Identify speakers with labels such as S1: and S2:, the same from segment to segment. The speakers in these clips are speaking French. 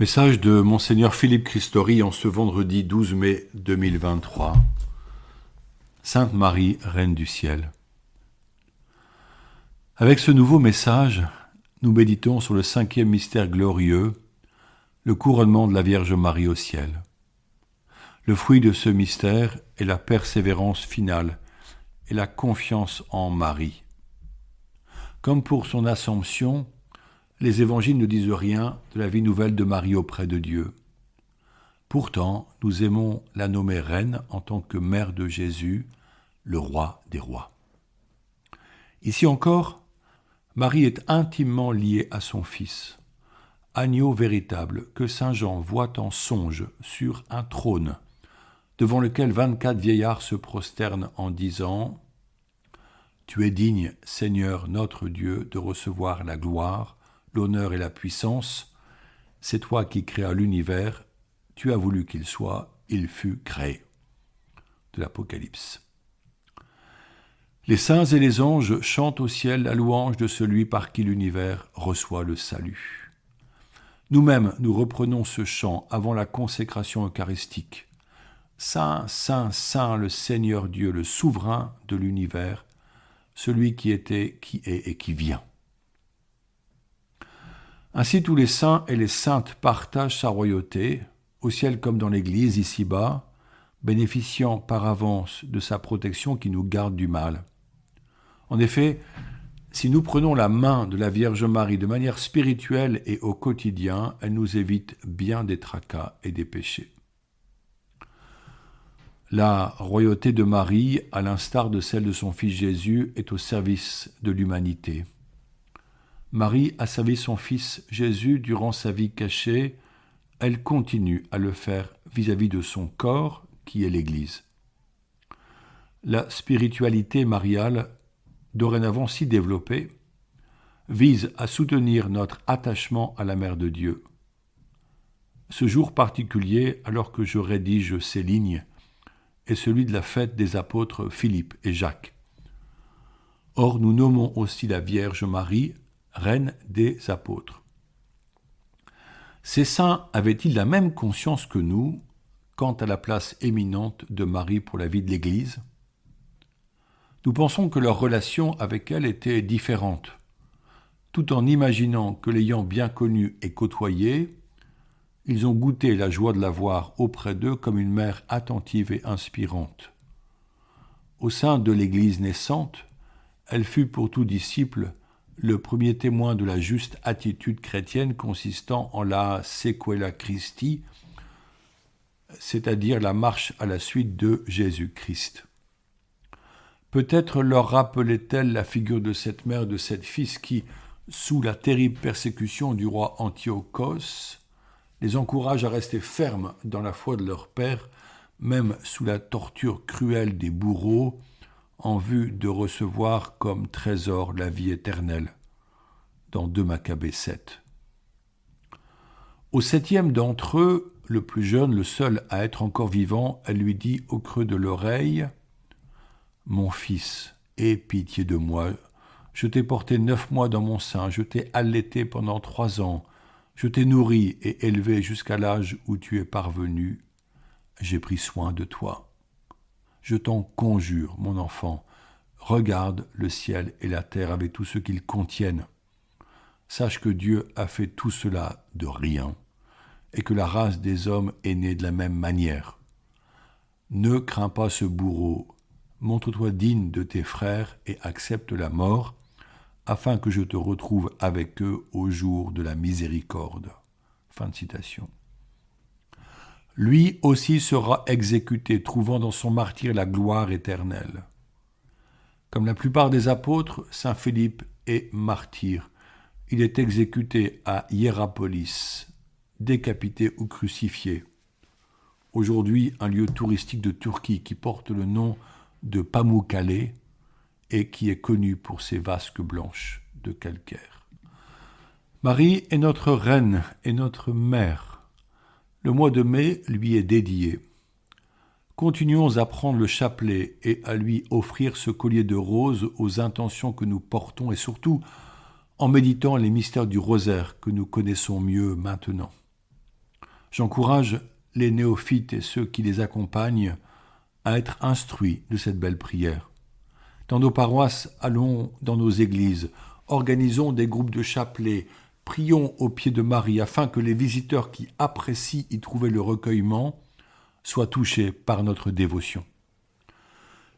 S1: Message de Monseigneur Philippe Christori en ce vendredi 12 mai 2023. Sainte Marie, Reine du Ciel. Avec ce nouveau message, nous méditons sur le 5e mystère glorieux, le couronnement de la Vierge Marie au ciel. Le fruit de ce mystère est la persévérance finale et la confiance en Marie. Comme pour son Assomption, les évangiles ne disent rien de la vie nouvelle de Marie auprès de Dieu. Pourtant, nous aimons la nommer reine en tant que mère de Jésus, le roi des rois. Ici encore, Marie est intimement liée à son Fils, agneau véritable que saint Jean voit en songe sur un trône, devant lequel 24 vieillards se prosternent en disant « Tu es digne, Seigneur notre Dieu, de recevoir la gloire, l'honneur et la puissance, c'est toi qui créas l'univers, tu as voulu qu'il soit, il fut créé. » De l'Apocalypse. Les saints et les anges chantent au ciel la louange de celui par qui l'univers reçoit le salut. Nous-mêmes, nous reprenons ce chant avant la consécration eucharistique. Saint, Saint, Saint, le Seigneur Dieu, le souverain de l'univers, celui qui était, qui est et qui vient. Ainsi tous les saints et les saintes partagent sa royauté, au ciel comme dans l'Église, ici-bas, bénéficiant par avance de sa protection qui nous garde du mal. En effet, si nous prenons la main de la Vierge Marie de manière spirituelle et au quotidien, elle nous évite bien des tracas et des péchés. La royauté de Marie, à l'instar de celle de son Fils Jésus, est au service de l'humanité. Marie a servi son Fils Jésus durant sa vie cachée, elle continue à le faire vis-à-vis de son corps, qui est l'Église. La spiritualité mariale, dorénavant si développée, vise à soutenir notre attachement à la Mère de Dieu. Ce jour particulier, alors que je rédige ces lignes, est celui de la fête des apôtres Philippe et Jacques. Or, nous nommons aussi la Vierge Marie, reine des apôtres. Ces saints avaient-ils la même conscience que nous quant à la place éminente de Marie pour la vie de l'Église ? Nous pensons que leur relation avec elle était différente, tout en imaginant que l'ayant bien connue et côtoyée, ils ont goûté la joie de la voir auprès d'eux comme une mère attentive et inspirante. Au sein de l'Église naissante, elle fut pour tout disciple le premier témoin de la juste attitude chrétienne consistant en la sequela Christi, c'est-à-dire la marche à la suite de Jésus-Christ. Peut-être leur rappelait-elle la figure de cette mère, de cette fils qui, sous la terrible persécution du roi Antiochos, les encourage à rester fermes dans la foi de leur père, même sous la torture cruelle des bourreaux, en vue de recevoir comme trésor la vie éternelle, dans 2 Maccabées 7. Au 7e d'entre eux, le plus jeune, le seul à être encore vivant, elle lui dit au creux de l'oreille « Mon fils, aie pitié de moi, je t'ai porté 9 mois dans mon sein, je t'ai allaité pendant 3 ans, je t'ai nourri et élevé jusqu'à l'âge où tu es parvenu, j'ai pris soin de toi. Je t'en conjure, mon enfant, regarde le ciel et la terre avec tout ce qu'ils contiennent. Sache que Dieu a fait tout cela de rien, et que la race des hommes est née de la même manière. Ne crains pas ce bourreau, montre-toi digne de tes frères et accepte la mort, afin que je te retrouve avec eux au jour de la miséricorde. » Fin de citation. Lui aussi sera exécuté, trouvant dans son martyre la gloire éternelle. Comme la plupart des apôtres, saint Philippe est martyr. Il est exécuté à Hiérapolis, décapité ou crucifié. Aujourd'hui, un lieu touristique de Turquie qui porte le nom de Pamukkale et qui est connu pour ses vasques blanches de calcaire. Marie est notre reine et notre mère. Le mois de mai lui est dédié. Continuons à prendre le chapelet et à lui offrir ce collier de roses aux intentions que nous portons et surtout en méditant les mystères du rosaire que nous connaissons mieux maintenant. J'encourage les néophytes et ceux qui les accompagnent à être instruits de cette belle prière. Dans nos paroisses, allons dans nos églises, organisons des groupes de chapelets, prions au pied de Marie afin que les visiteurs qui apprécient y trouver le recueillement soient touchés par notre dévotion.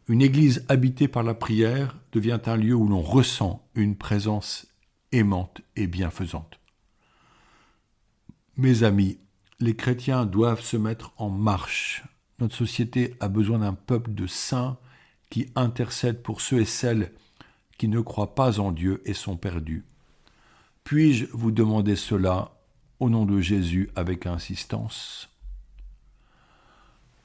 S1: Une église habitée par la prière devient un lieu où l'on ressent une présence aimante et bienfaisante. Mes amis, les chrétiens doivent se mettre en marche. Notre société a besoin d'un peuple de saints qui intercède pour ceux et celles qui ne croient pas en Dieu et sont perdus. Puis-je vous demander cela au nom de Jésus avec insistance?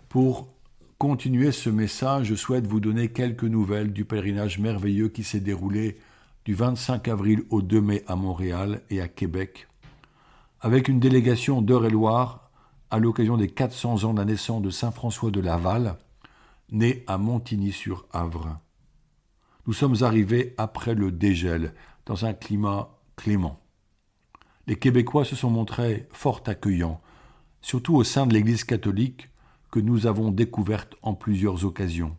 S1: Pour continuer ce message, je souhaite vous donner quelques nouvelles du pèlerinage merveilleux qui s'est déroulé du 25 avril au 2 mai à Montréal et à Québec, avec une délégation d'Eure-et-Loir à l'occasion des 400 ans de la naissance de Saint François de Laval, né à Montigny-sur-Avre. Nous sommes arrivés après le dégel, dans un climat clément. Les Québécois se sont montrés fort accueillants, surtout au sein de l'Église catholique que nous avons découverte en plusieurs occasions.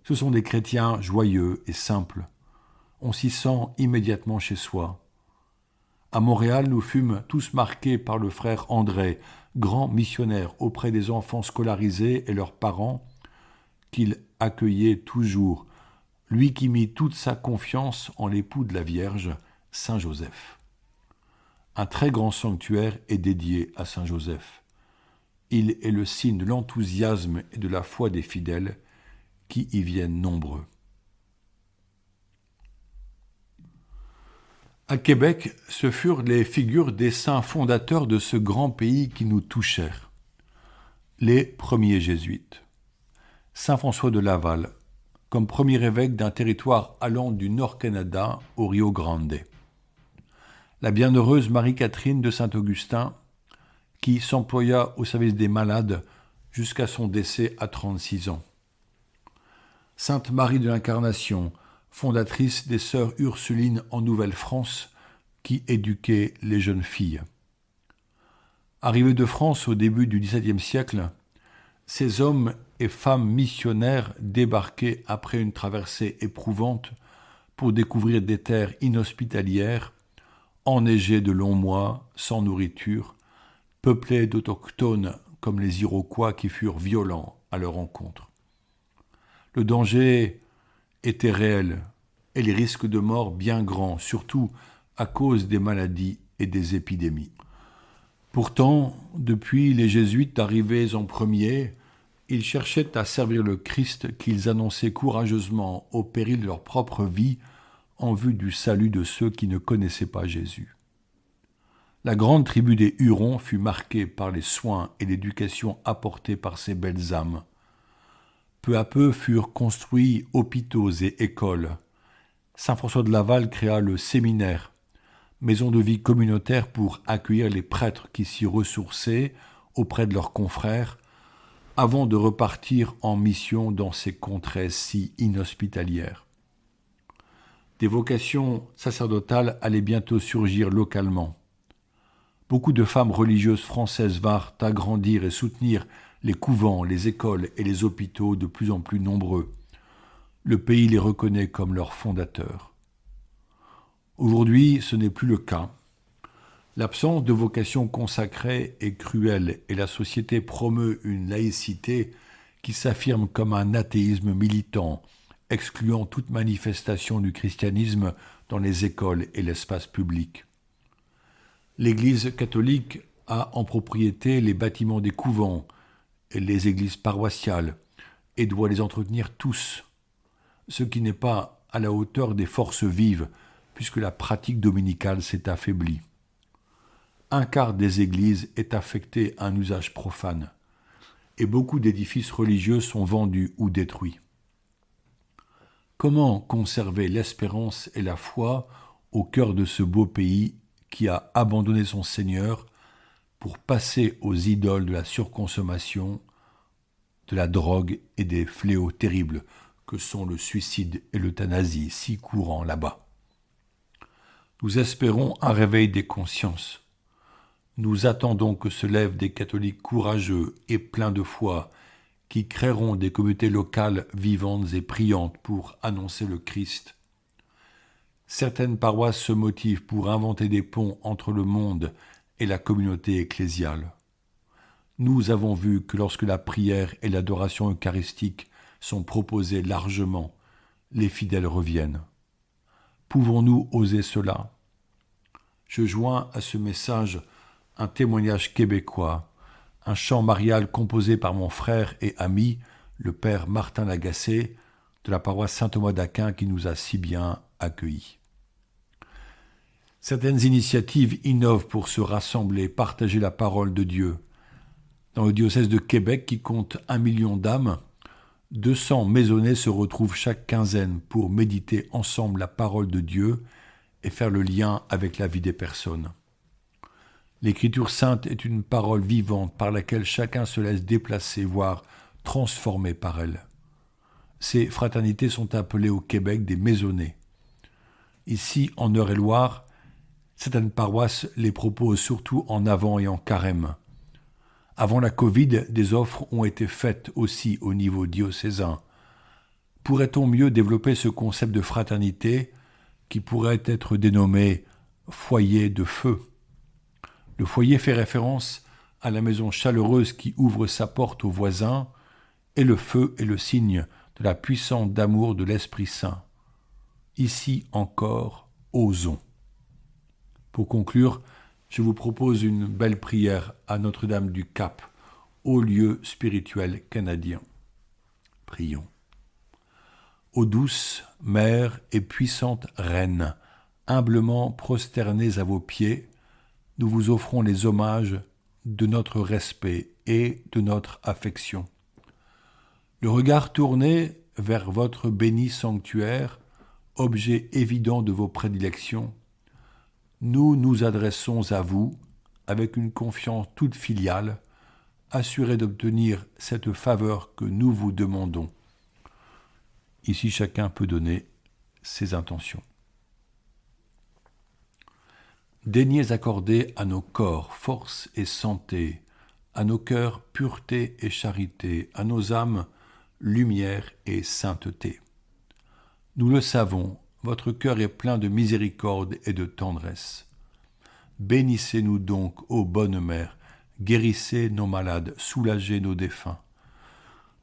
S1: Ce sont des chrétiens joyeux et simples. On s'y sent immédiatement chez soi. À Montréal, nous fûmes tous marqués par le frère André, grand missionnaire auprès des enfants scolarisés et leurs parents, qu'il accueillait toujours, lui qui mit toute sa confiance en l'époux de la Vierge, Saint Joseph. Un très grand sanctuaire est dédié à Saint Joseph. Il est le signe de l'enthousiasme et de la foi des fidèles qui y viennent nombreux. À Québec, ce furent les figures des saints fondateurs de ce grand pays qui nous touchèrent. Les premiers jésuites. Saint François de Laval, comme premier évêque d'un territoire allant du Nord-Canada au Rio Grande. La bienheureuse Marie-Catherine de Saint-Augustin, qui s'employa au service des malades jusqu'à son décès à 36 ans. Sainte Marie de l'Incarnation, fondatrice des Sœurs Ursulines en Nouvelle-France, qui éduquait les jeunes filles. Arrivés de France au début du XVIIe siècle, ces hommes et femmes missionnaires débarquaient après une traversée éprouvante pour découvrir des terres inhospitalières, enneigées de longs mois, sans nourriture, peuplées d'autochtones comme les Iroquois qui furent violents à leur encontre. Le danger était réel et les risques de mort bien grands, surtout à cause des maladies et des épidémies. Pourtant, depuis les jésuites arrivés en premier, ils cherchaient à servir le Christ qu'ils annonçaient courageusement au péril de leur propre vie en vue du salut de ceux qui ne connaissaient pas Jésus. La grande tribu des Hurons fut marquée par les soins et l'éducation apportés par ces belles âmes. Peu à peu furent construits hôpitaux et écoles. Saint François de Laval créa le séminaire, maison de vie communautaire pour accueillir les prêtres qui s'y ressourçaient auprès de leurs confrères, avant de repartir en mission dans ces contrées si inhospitalières. Des vocations sacerdotales allaient bientôt surgir localement. Beaucoup de femmes religieuses françaises vinrent agrandir et soutenir les couvents, les écoles et les hôpitaux de plus en plus nombreux. Le pays les reconnaît comme leurs fondateurs. Aujourd'hui, ce n'est plus le cas. L'absence de vocation consacrée est cruelle et la société promeut une laïcité qui s'affirme comme un athéisme militant, excluant toute manifestation du christianisme dans les écoles et l'espace public. L'Église catholique a en propriété les bâtiments des couvents et les églises paroissiales et doit les entretenir tous, ce qui n'est pas à la hauteur des forces vives puisque la pratique dominicale s'est affaiblie. Un quart des églises est affecté à un usage profane et beaucoup d'édifices religieux sont vendus ou détruits. Comment conserver l'espérance et la foi au cœur de ce beau pays qui a abandonné son Seigneur pour passer aux idoles de la surconsommation, de la drogue et des fléaux terribles que sont le suicide et l'euthanasie si courants là-bas? Nous espérons un réveil des consciences. Nous attendons que se lèvent des catholiques courageux et pleins de foi, qui créeront des communautés locales vivantes et priantes pour annoncer le Christ. Certaines paroisses se motivent pour inventer des ponts entre le monde et la communauté ecclésiale. Nous avons vu que lorsque la prière et l'adoration eucharistique sont proposées largement, les fidèles reviennent. Pouvons-nous oser cela ? Je joins à ce message un témoignage québécois, un chant marial composé par mon frère et ami, le père Martin Lagacé, de la paroisse Saint-Thomas d'Aquin qui nous a si bien accueillis. Certaines initiatives innovent pour se rassembler, partager la parole de Dieu. Dans le diocèse de Québec, qui compte 1 million d'âmes, 200 maisonnés se retrouvent chaque quinzaine pour méditer ensemble la parole de Dieu et faire le lien avec la vie des personnes. L'Écriture sainte est une parole vivante par laquelle chacun se laisse déplacer, voire transformer par elle. Ces fraternités sont appelées au Québec des maisonnées. Ici, en Eure-et-Loire, certaines paroisses les proposent surtout en avant et en carême. Avant la Covid, des offres ont été faites aussi au niveau diocésain. Pourrait-on mieux développer ce concept de fraternité qui pourrait être dénommé foyer de feu ? Le foyer fait référence à la maison chaleureuse qui ouvre sa porte aux voisins, et le feu est le signe de la puissance d'amour de l'Esprit Saint. Ici encore, osons. Pour conclure, je vous propose une belle prière à Notre-Dame du Cap, haut lieu spirituel canadien. Prions. Ô douce Mère et puissante Reine, humblement prosternés à vos pieds, nous vous offrons les hommages de notre respect et de notre affection. Le regard tourné vers votre béni sanctuaire, objet évident de vos prédilections, nous nous adressons à vous avec une confiance toute filiale, assurés d'obtenir cette faveur que nous vous demandons. Ici, chacun peut donner ses intentions. Daignez accorder à nos corps force et santé, à nos cœurs pureté et charité, à nos âmes lumière et sainteté. Nous le savons, votre cœur est plein de miséricorde et de tendresse. Bénissez-nous donc, ô bonne Mère, guérissez nos malades, soulagez nos défunts.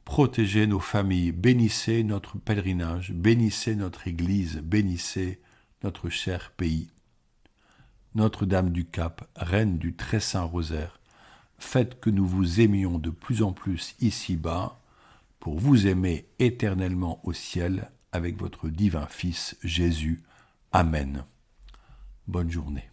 S1: Protégez nos familles, bénissez notre pèlerinage, bénissez notre Église, bénissez notre cher pays. Notre-Dame du Cap, Reine du Très Saint Rosaire, faites que nous vous aimions de plus en plus ici-bas, pour vous aimer éternellement au ciel avec votre divin Fils Jésus. Amen. Bonne journée.